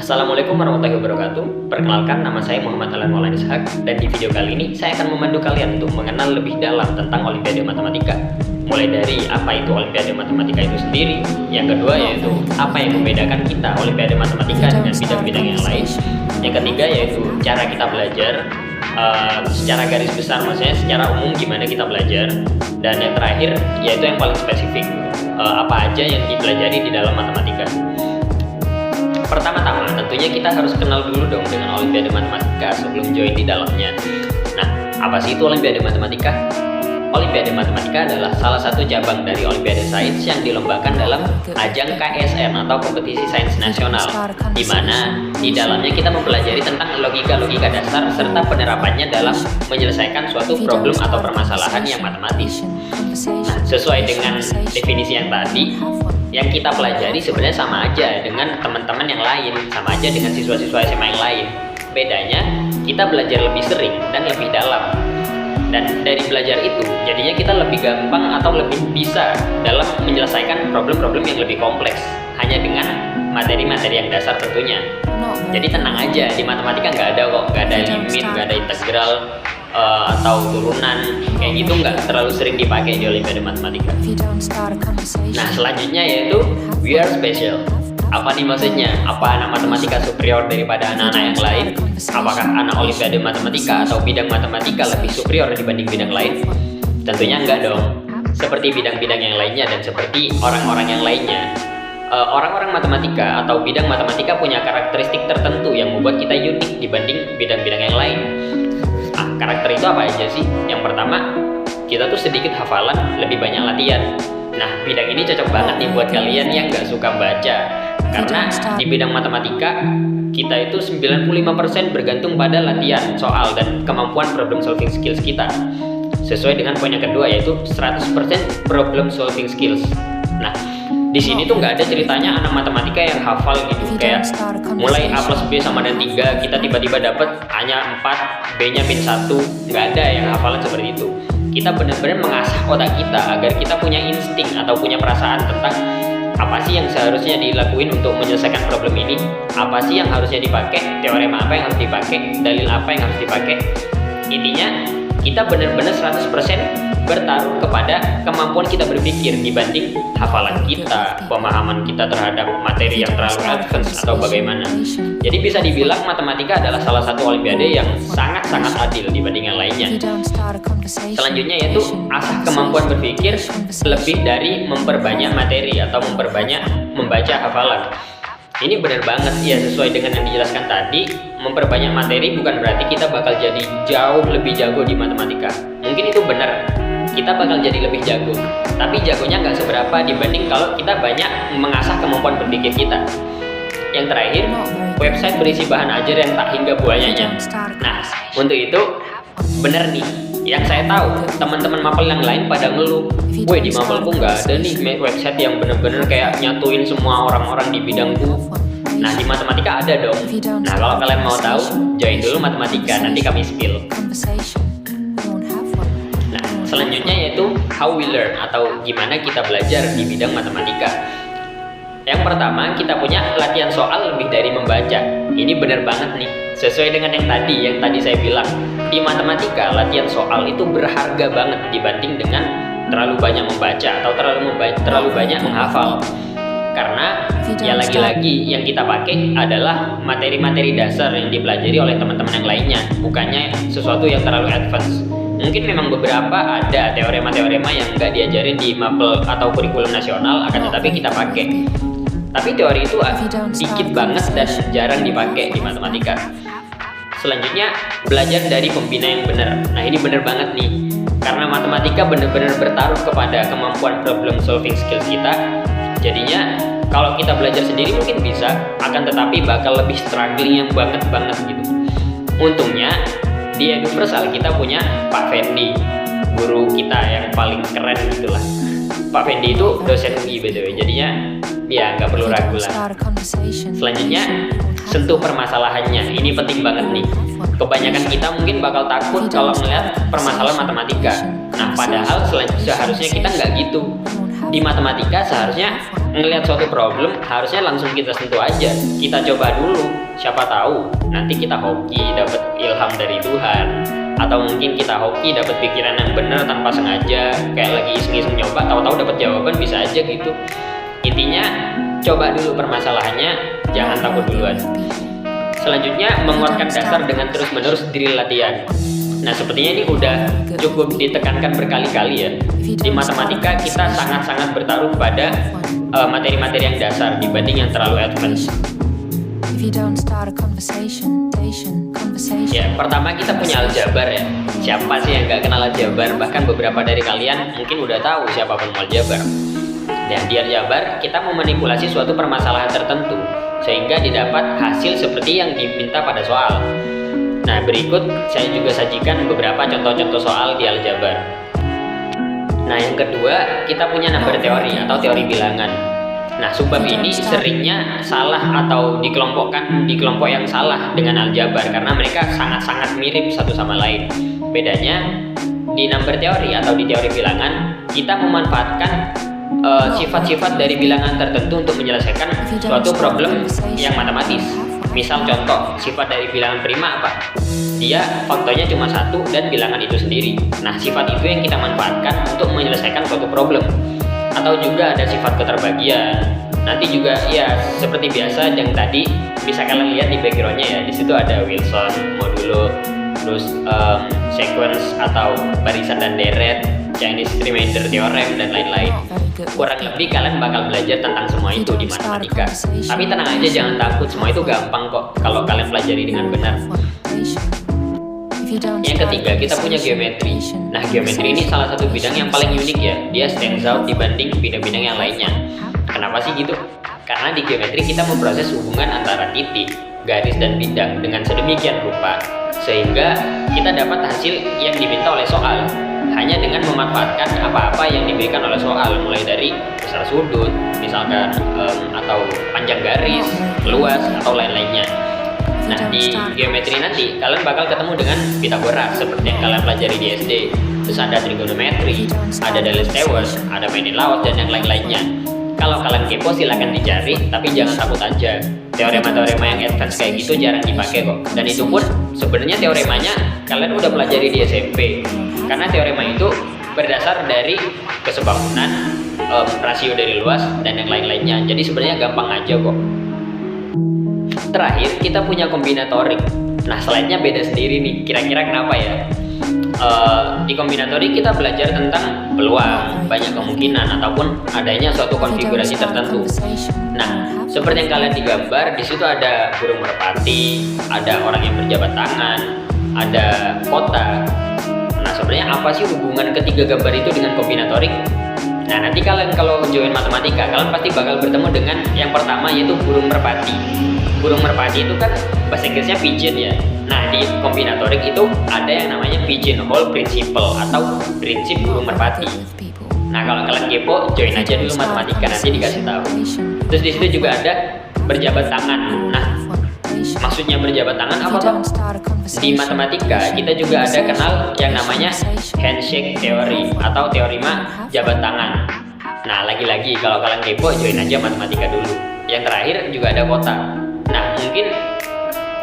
Assalamualaikum warahmatullahi wabarakatuh. Perkenalkan, nama saya Muhammad Alan Maulana Ishak, dan di video kali ini saya akan memandu kalian untuk mengenal lebih dalam tentang Olimpiade Matematika. Mulai dari apa itu Olimpiade Matematika itu sendiri, yang kedua yaitu apa yang membedakan kita Olimpiade Matematika dengan bidang-bidang yang lain, yang ketiga yaitu cara kita belajar, secara garis besar maksudnya secara umum gimana kita belajar, dan yang terakhir yaitu yang paling spesifik, apa aja yang dipelajari di dalam matematika. Pertama-tama tentunya kita harus kenal dulu dong dengan Olimpiade Matematika sebelum join di dalamnya. Nah, apa sih itu Olimpiade Matematika? Olimpiade Matematika adalah salah satu cabang dari Olimpiade Sains yang dilombakan dalam ajang KSN atau Kompetisi Sains Nasional, di mana di dalamnya kita mempelajari tentang logika-logika dasar serta penerapannya dalam menyelesaikan suatu problem atau permasalahan yang matematis. Nah, sesuai dengan definisi yang tadi, yang kita pelajari sebenarnya sama aja dengan teman-teman yang lain, sama aja dengan siswa-siswa SMA yang lain. Bedanya, kita belajar lebih sering dan lebih dalam. Dan dari belajar itu, jadinya kita lebih gampang atau lebih bisa dalam menyelesaikan problem-problem yang lebih kompleks, hanya dengan materi-materi yang dasar tentunya. Jadi tenang aja, di matematika nggak ada kok, nggak ada limit, nggak ada integral, atau turunan, kayak gitu nggak terlalu sering dipakai di Olimpiade Matematika. Nah, selanjutnya yaitu we are special. Apa nih maksudnya? Apa anak matematika superior daripada anak-anak yang lain? Apakah anak Olimpiade Matematika atau bidang matematika lebih superior dibanding bidang lain? Tentunya enggak dong. Seperti bidang-bidang yang lainnya dan seperti orang-orang yang lainnya, orang-orang matematika atau bidang matematika punya karakteristik tertentu yang membuat kita unik dibanding bidang-bidang yang lain. Karakter itu apa aja sih? Yang pertama, kita tuh sedikit hafalan, lebih banyak latihan. Nah, bidang ini cocok banget nih buat kalian yang nggak suka baca. Karena di bidang matematika, kita itu 95% bergantung pada latihan, soal, dan kemampuan problem solving skills kita. Sesuai dengan poin yang kedua, yaitu 100% problem solving skills. Nah, di sini tuh nggak ada ceritanya anak matematika yang hafal gitu, kayak mulai A plus B sama dengan 3, kita tiba-tiba dapat A-nya 4, B-nya -1, nggak ada yang hafalan seperti itu. Kita benar-benar mengasah otak kita agar kita punya insting atau punya perasaan tentang apa sih yang seharusnya dilakuin untuk menyelesaikan problem ini, apa sih yang harusnya dipakai, teorema apa yang harus dipakai, dalil apa yang harus dipakai. Intinya, kita benar-benar 100% bertaruh kepada kemampuan kita berpikir dibanding hafalan kita, pemahaman kita terhadap materi yang terlalu advance atau bagaimana. Jadi bisa dibilang matematika adalah salah satu olimpiade yang sangat-sangat adil dibanding yang lainnya. Selanjutnya yaitu asah kemampuan berpikir lebih dari memperbanyak materi atau memperbanyak membaca hafalan. Ini benar banget ya, sesuai dengan yang dijelaskan tadi, memperbanyak materi bukan berarti kita bakal jadi jauh lebih jago di matematika. Mungkin itu benar, kita bakal jadi lebih jago, tapi jagonya nggak seberapa dibanding kalau kita banyak mengasah kemampuan berpikir kita. Yang terakhir, website berisi bahan ajar yang tak hingga buayanya. Nah, untuk itu benar nih, yang saya tahu teman-teman mapel yang lain pada ngeluh, woi di mapelku nggak ada nih website yang bener-bener kayak nyatuin semua orang-orang di bidangku. Nah, di matematika ada dong. Nah, kalau kalian mau tahu, join dulu matematika, nanti kami spill. Nah, selanjutnya yaitu how we learn atau gimana kita belajar di bidang matematika. Yang pertama, kita punya latihan soal lebih dari membaca. Ini bener banget nih, sesuai dengan yang tadi saya bilang. Di matematika, latihan soal itu berharga banget dibanding dengan terlalu banyak membaca atau terlalu banyak menghafal. Karena ya lagi-lagi yang kita pakai adalah materi-materi dasar yang dipelajari oleh teman-teman yang lainnya, bukannya sesuatu yang terlalu advance. Mungkin memang beberapa ada teorema-teorema yang nggak diajarin di mapel atau kurikulum nasional, akan tetapi kita pakai. Tapi teori itu dikit banget dan jarang dipakai di matematika. Selanjutnya, belajar dari pembina yang benar. Nah, ini benar banget nih, karena matematika benar-benar bertaruh kepada kemampuan problem solving skills kita. Jadinya, kalau kita belajar sendiri mungkin bisa, akan tetapi bakal lebih struggling yang banget gitu. Untungnya, di Eduversal kita punya Pak Fendi, guru kita yang paling keren gitulah. Pak Fendi itu dosen UI btw, jadinya ya nggak perlu ragu lah. Selanjutnya, sentuh permasalahannya. Ini penting banget nih. Kebanyakan kita mungkin bakal takut kalau melihat permasalahan matematika. Nah, padahal seharusnya kita nggak gitu. di matematika seharusnya ngelihat suatu problem harusnya langsung kita sentuh aja, kita coba dulu, siapa tahu nanti kita hoki dapat ilham dari Tuhan, atau mungkin kita hoki dapat pikiran yang benar tanpa sengaja, kayak lagi iseng-iseng nyoba tahu-tahu dapat jawaban, bisa aja gitu. Intinya coba dulu permasalahannya, jangan takut duluan. Selanjutnya, menguatkan dasar dengan terus-menerus drill latihan. Nah, sepertinya ini udah cukup ditekankan berkali-kali ya. Di matematika kita sangat-sangat bertaruh pada materi-materi yang dasar dibanding yang terlalu advance. Ya, pertama kita punya aljabar ya. Siapa sih yang gak kenal aljabar? Bahkan beberapa dari kalian mungkin udah tahu siapa penemu aljabar. Dan di aljabar kita memanipulasi suatu permasalahan tertentu sehingga didapat hasil seperti yang diminta pada soal. Nah, berikut saya juga sajikan beberapa contoh-contoh soal di aljabar. Nah, yang kedua, kita punya number teori atau teori bilangan. Nah, subbab ini seringnya salah atau dikelompokkan di kelompok yang salah dengan aljabar karena mereka sangat-sangat mirip satu sama lain. Bedanya, di number teori atau di teori bilangan, kita memanfaatkan sifat-sifat dari bilangan tertentu untuk menyelesaikan suatu problem yang matematis. Misal contoh, sifat dari bilangan prima apa? Dia faktornya cuma satu dan bilangan itu sendiri. Nah, sifat itu yang kita manfaatkan untuk menyelesaikan suatu problem. Atau juga ada sifat keterbagian. Nanti juga ya seperti biasa yang tadi bisa kalian lihat di backgroundnya ya. Di situ ada Wilson, modulo, terus sequence atau barisan dan deret, Chinese remainder theorem dan lain-lain. Kurang lebih kalian bakal belajar tentang semua itu di matematika. Tapi tenang aja, jangan takut, semua itu gampang kok kalau kalian pelajari dengan benar. Yang ketiga, kita punya geometri. Nah, geometri ini salah satu bidang yang paling unik ya. Dia stands out dibanding bidang-bidang yang lainnya. Kenapa sih gitu? Karena di geometri kita memproses hubungan antara titik, garis, dan bidang dengan sedemikian rupa sehingga kita dapat hasil yang diminta oleh soal hanya dengan memanfaatkan apa-apa yang diberikan oleh soal, mulai dari besar sudut misalkan, atau panjang garis, luas, atau lain-lainnya. Nah, di geometri nanti kalian bakal ketemu dengan Pythagoras seperti yang kalian pelajari di SD. Terus ada trigonometri, ada Thales-Lewis, ada Menelaus, dan yang lain-lainnya. Kalau kalian kepo silahkan dicari, tapi jangan takut aja. Teorema-teorema yang advance kayak gitu jarang dipakai kok. Dan itu pun sebenarnya teoremanya kalian udah pelajari di SMP. Karena teorema itu berdasar dari kesebangunan, rasio dari luas, dan yang lain-lainnya. Jadi sebenarnya gampang aja kok. Terakhir, kita punya kombinatorik. Nah, slide-nya beda sendiri nih. Kira-kira kenapa ya? Di kombinatorik kita belajar tentang peluang, banyak kemungkinan, ataupun adanya suatu konfigurasi tertentu. Nah, seperti yang kalian digambar, di situ ada burung merpati, ada orang yang berjabat tangan, ada kota. Nah, sebenarnya apa sih hubungan ketiga gambar itu dengan kombinatorik? Nah, nanti kalian kalau join matematika, kalian pasti bakal bertemu dengan yang pertama, yaitu burung merpati. Burung merpati itu kan bahasa Inggrisnya pigeon ya. Nah, di kombinatorik itu ada yang namanya pigeonhole principle atau prinsip burung merpati. Nah, kalau kalian kepo, join aja dulu matematika, nanti dikasih tahu. Terus di situ juga ada berjabat tangan. Nah, maksudnya berjabat tangan apa toh? Di matematika kita juga ada kenal yang namanya handshake theory atau teorema jabat tangan. Nah, lagi-lagi kalau kalian kepo, join aja matematika dulu. Yang terakhir juga ada kota. Nah, mungkin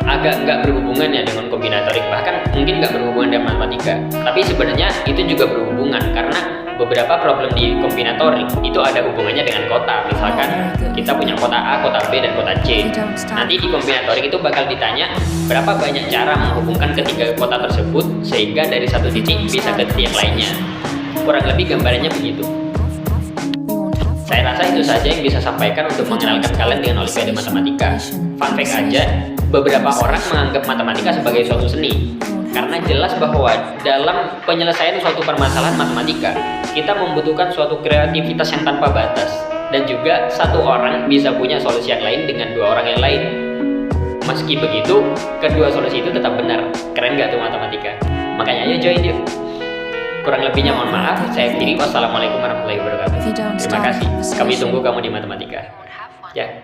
agak nggak berhubungan ya dengan kombinatorik, bahkan mungkin nggak berhubungan dengan matematika. Tapi sebenarnya itu juga berhubungan karena beberapa problem di kombinatorik itu ada hubungannya dengan kota. Misalkan kita punya kota A, kota B, dan kota C. Nanti di kombinatorik itu bakal ditanya berapa banyak cara menghubungkan ketiga kota tersebut sehingga dari satu titik bisa ke titik yang lainnya. Kurang lebih gambarannya begitu. Saya rasa itu saja yang bisa sampaikan untuk mengenalkan kalian dengan Olimpiade Matematika. Fun fact aja, beberapa orang menganggap matematika sebagai suatu seni. Karena jelas bahwa dalam penyelesaian suatu permasalahan matematika, kita membutuhkan suatu kreativitas yang tanpa batas. Dan juga satu orang bisa punya solusi yang lain dengan dua orang yang lain. Meski begitu, kedua solusi itu tetap benar. Keren gak tuh matematika? Makanya ayo join yuk. Kurang lebihnya mohon maaf. Saya Tiri. Wassalamualaikum warahmatullahi wabarakatuh. Terima kasih. Kami tunggu kamu di matematika. Ya.